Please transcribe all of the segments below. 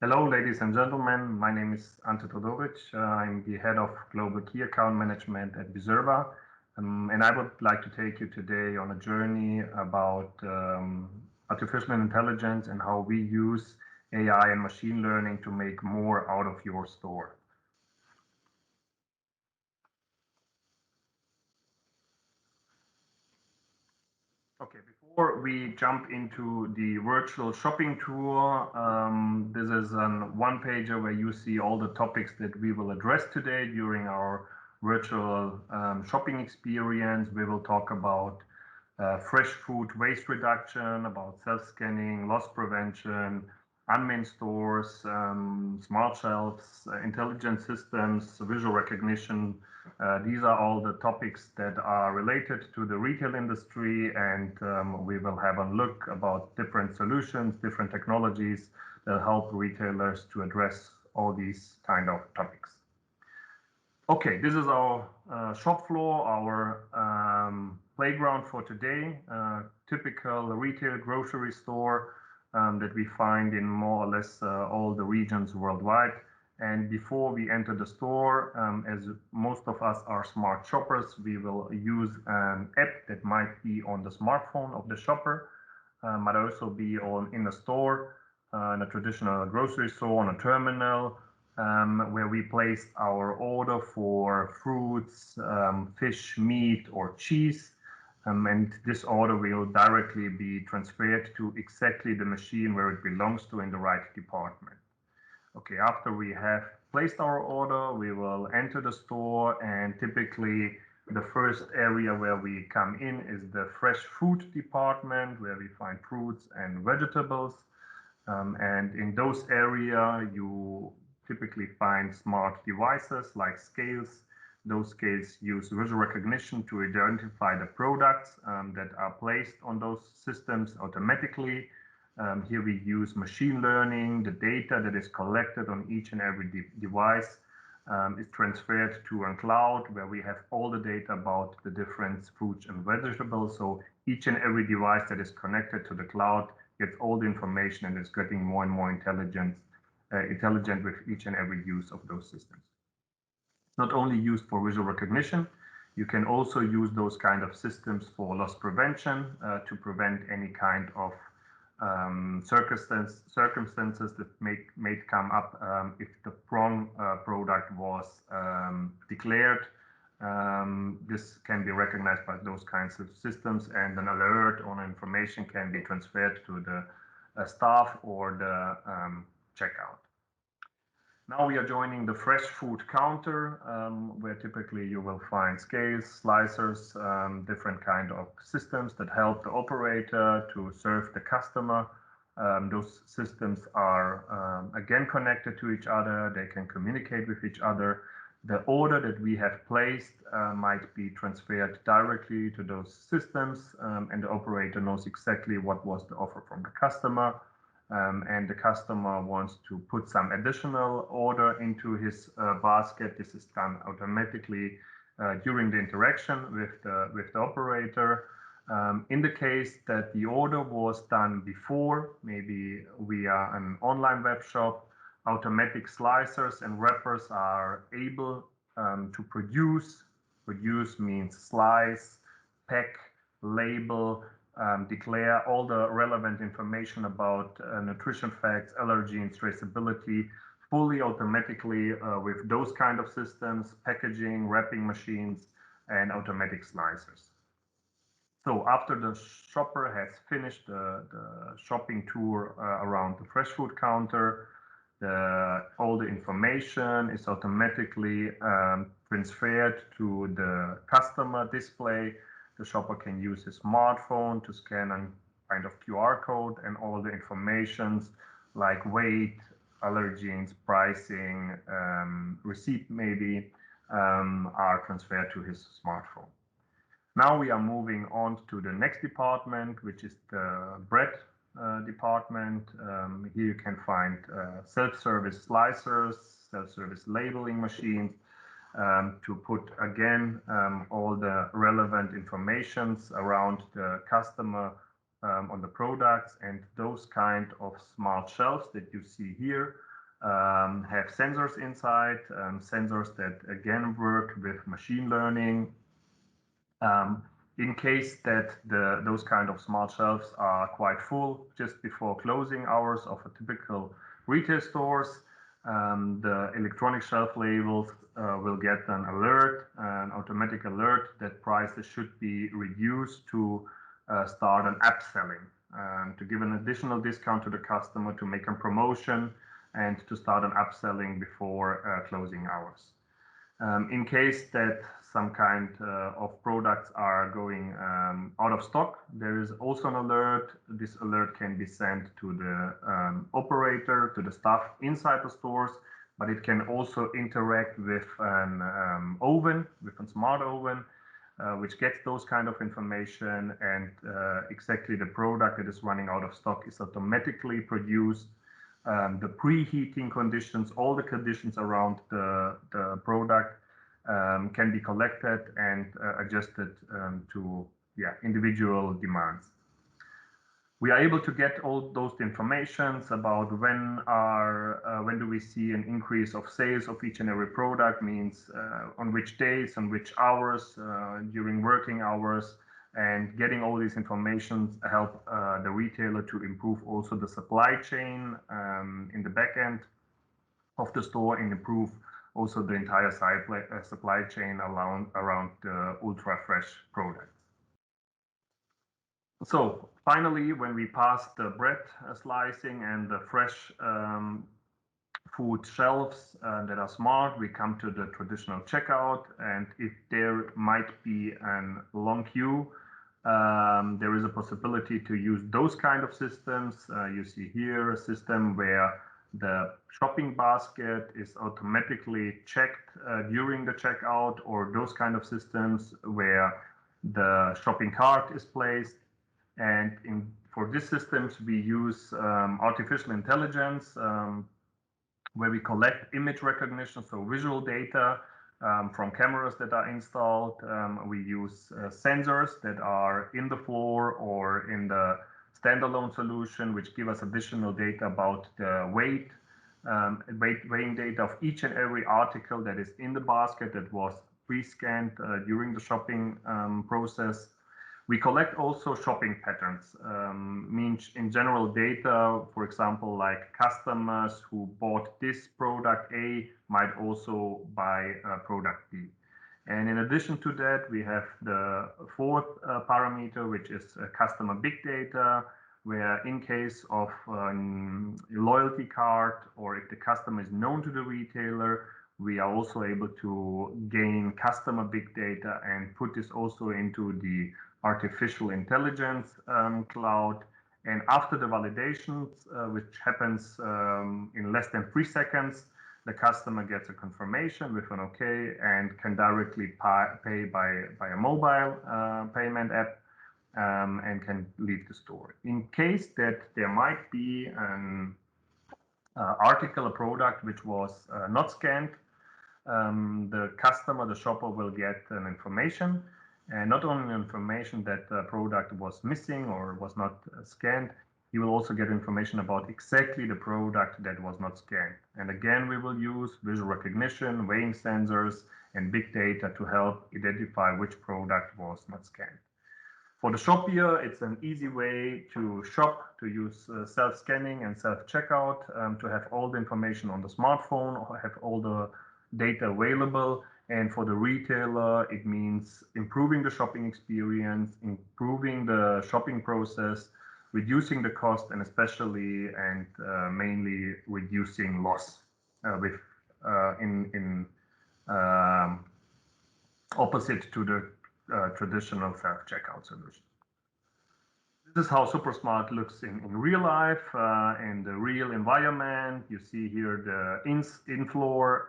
Hello, ladies and gentlemen. My name is Ante Todoric. I'm the head of Global Key Account Management at Bizerba. And I would like to take you today on a journey about artificial intelligence and how we use AI and machine learning to make more out of your store. Okay, before we jump into the virtual shopping tour, this is an one-pager where you see all the topics that we will address today during our virtual shopping experience. We will talk about fresh food waste reduction, about self-scanning, loss prevention, unmanned stores, smart shelves, intelligent systems, visual recognition. These are all the topics that are related to the retail industry, and we will have a look about different solutions, different technologies that help retailers to address all these kind of topics. Okay, this is our shop floor, our playground for today. Typical retail grocery store that we find in more or less all the regions worldwide. And before we enter the store, as most of us are smart shoppers, we will use an app that might be on the smartphone of the shopper, might also be on in the store, in a traditional grocery store, on a terminal, where we place our order for fruits, fish, meat, or cheese. And this order will directly be transferred to exactly the machine where it belongs to in the right department. Okay, after we have placed our order, we will enter the store, and typically the first area where we come in is the fresh food department, where we find fruits and vegetables. And in those area, you typically find smart devices like scales. Those scales use visual recognition to identify the products that are placed on those systems automatically. Here we use machine learning. The data that is collected on each and every device is transferred to a cloud where we have all the data about the different fruits and vegetables. So each and every device that is connected to the cloud gets all the information and is getting more and more intelligent with each and every use of those systems. It's not only used for visual recognition, you can also use those kind of systems for loss prevention to prevent any kind of circumstances that may come up if the wrong product was declared. This can be recognized by those kinds of systems, and an alert or information can be transferred to the staff or the checkout. Now we are joining the fresh food counter, where typically you will find scales, slicers, different kind of systems that help the operator to serve the customer. Those systems are again connected to each other. They can communicate with each other. The order that we have placed might be transferred directly to those systems, and the operator knows exactly what was the offer from the customer. And the customer wants to put some additional order into his basket. This is done automatically during the interaction with the operator. In the case that the order was done before, maybe via an online web shop, automatic slicers and wrappers are able to produce. Produce means slice, pack, label, declare all the relevant information about nutrition facts, allergens, traceability, fully automatically with those kind of systems, packaging, wrapping machines, and automatic slicers. So after the shopper has finished the shopping tour around the fresh food counter, all the information is automatically transferred to the customer display. The shopper can use his smartphone to scan a kind of QR code, and all the informations like weight, allergens, pricing, receipt maybe, are transferred to his smartphone. Now we are moving on to the next department, which is the bread department. Here you can find self-service slicers, self-service labeling machines, to put again all the relevant informations around the customer on the products, and those kind of smart shelves that you see here have sensors inside, sensors that again work with machine learning. In case that those kind of smart shelves are quite full just before closing hours of a typical retail stores, the electronic shelf labels will get an alert, an automatic alert that prices should be reduced to start an upselling, to give an additional discount to the customer, to make a promotion, and to start an upselling before closing hours. In case that some kind of products are going out of stock, there is also an alert. This alert can be sent to the operator, to the staff inside the stores, but it can also interact with an oven, with a smart oven, which gets those kind of information, and exactly the product that is running out of stock is automatically produced. The preheating conditions, all the conditions around the product can be collected and adjusted to individual demands. We are able to get all those informations about when do we see an increase of sales of each and every product, means on which days, on which hours, during working hours, and getting all these informations help the retailer to improve also the supply chain in the back end of the store, and improve also the entire supply chain around the ultra fresh products. So finally, when we pass the bread slicing and the fresh food shelves that are smart, we come to the traditional checkout. And if there might be a long queue, there is a possibility to use those kind of systems. You see here a system where the shopping basket is automatically checked during the checkout, or those kind of systems where the shopping cart is placed. And for these systems, we use artificial intelligence, where we collect image recognition, so visual data from cameras that are installed. We use sensors that are in the floor or in the standalone solution, which give us additional data about the weighing data of each and every article that is in the basket that was pre-scanned during the shopping process. We collect also shopping patterns, means in general data, for example, like customers who bought this product A might also buy product B. And in addition to that, we have the fourth parameter, which is customer big data, where in case of loyalty card, or if the customer is known to the retailer, we are also able to gain customer big data and put this also into the artificial intelligence cloud. And after the validations, which happens in less than 3 seconds, the customer gets a confirmation with an OK and can directly pay by a mobile payment app, and can leave the store. In case that there might be an article, a product which was not scanned, the customer, the shopper, will get an information. And not only information that the product was missing or was not scanned, he will also get information about exactly the product that was not scanned. And again, we will use visual recognition, weighing sensors, and big data to help identify which product was not scanned. For the shopper, it's an easy way to shop, to use self-scanning and self-checkout, to have all the information on the smartphone, or have all the data available. And for the retailer, it means improving the shopping experience, improving the shopping process, reducing the cost, and especially and mainly reducing loss with in opposite to the traditional self-checkout solution. This is how SuperSmart looks in real life, in the real environment. You see here the in-floor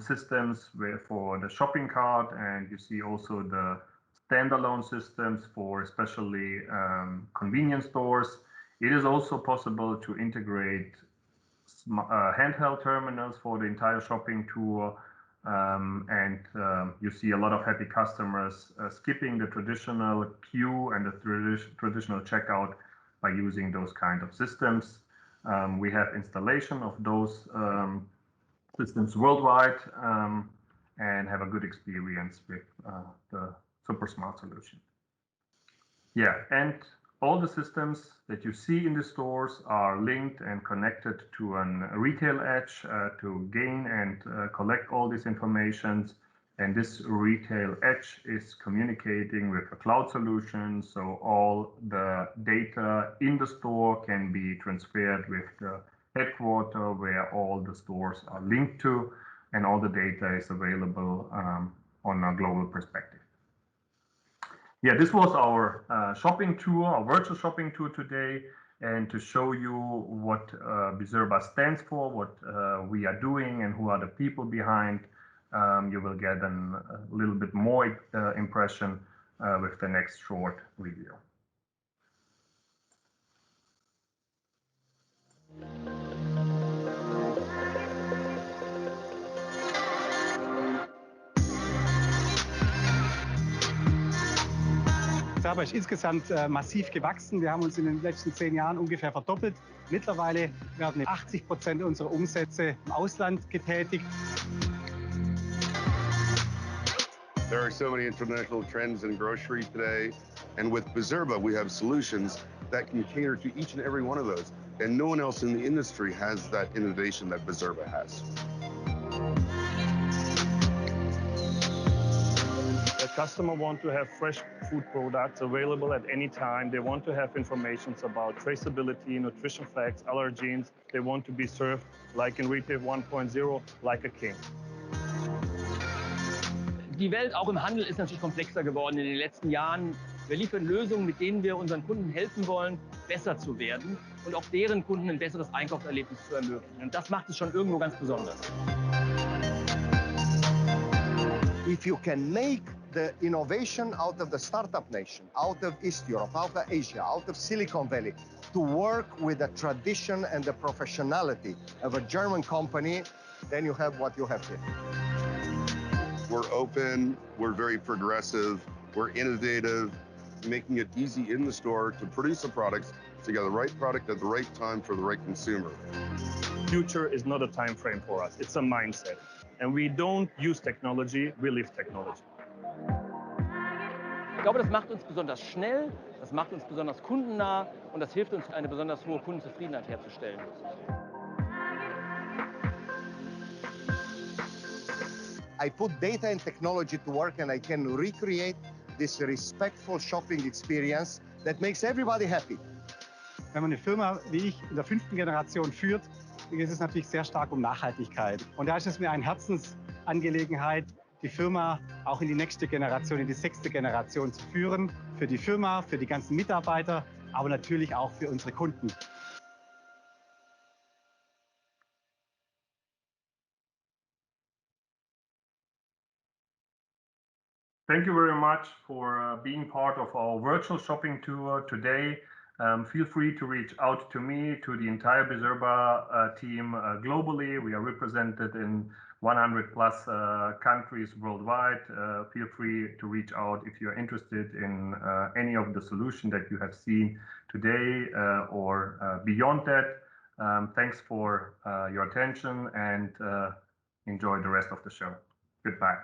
systems for the shopping cart, and you see also the standalone systems for especially convenience stores. It is also possible to integrate handheld terminals for the entire shopping tour. You see a lot of happy customers skipping the traditional queue and the traditional checkout by using those kind of systems. We have installation of those systems worldwide and have a good experience with the super smart solution. Yeah, and all the systems that you see in the stores are linked and connected to a retail edge to gain and collect all this information. And this retail edge is communicating with a cloud solution, so all the data in the store can be transferred with the headquarters where all the stores are linked to, and all the data is available on a global perspective. Yeah, this was our shopping tour, our virtual shopping tour today, and to show you what Bizerba stands for, what we are doing, and who are the people behind. You will get a little bit more impression with the next short video. Bizerba ist insgesamt massiv gewachsen. Wir haben uns in den letzten 10 Jahren ungefähr verdoppelt. Mittlerweile werden 80% unserer Umsätze im Ausland getätigt. There are so many international trends in grocery today, and with Bizerba, we have solutions that can cater to each and every one of those. And no one else in the industry has that innovation that Bizerba has. The customer want to have fresh food products available at any time. They want to have information about traceability, nutrition facts, allergens. They want to be served like in Retail 1.0, like a king. Die Welt auch im Handel ist natürlich komplexer geworden in den letzten Jahren. Wir liefern Lösungen, mit denen wir unseren Kunden helfen wollen, besser zu werden und auch deren Kunden ein besseres Einkaufserlebnis zu ermöglichen. Und das macht es schon irgendwo ganz besonders. If you can make the innovation out of the startup nation, out of East Europe, out of Asia, out of Silicon Valley, to work with the tradition and the professionality of a German company, then you have what you have here. We're open, we're very progressive, we're innovative, making it easy in the store to produce the products, to get the right product at the right time for the right consumer. Future is not a time frame for us, it's a mindset. And we don't use technology, we live technology. Ich glaube, das macht uns besonders schnell, das macht uns besonders kundennah und das hilft uns, eine besonders hohe Kundenzufriedenheit herzustellen. I put data and technology to work and I can recreate this respectful shopping experience that makes everybody happy. Wenn man eine Firma wie ich in der 5. Generation führt, geht es natürlich sehr stark um Nachhaltigkeit. Und da ist es mir eine Herzensangelegenheit, die Firma auch in die nächste Generation, in die 6. Generation zu führen. Für die Firma, für die ganzen Mitarbeiter, aber natürlich auch für unsere Kunden. Thank you very much for being part of our virtual shopping tour today. Feel free to reach out to me, to the entire Bizerba team globally. We are represented in 100 plus countries worldwide. Feel free to reach out if you're interested in any of the solutions that you have seen today or beyond that. Thanks for your attention and enjoy the rest of the show. Goodbye.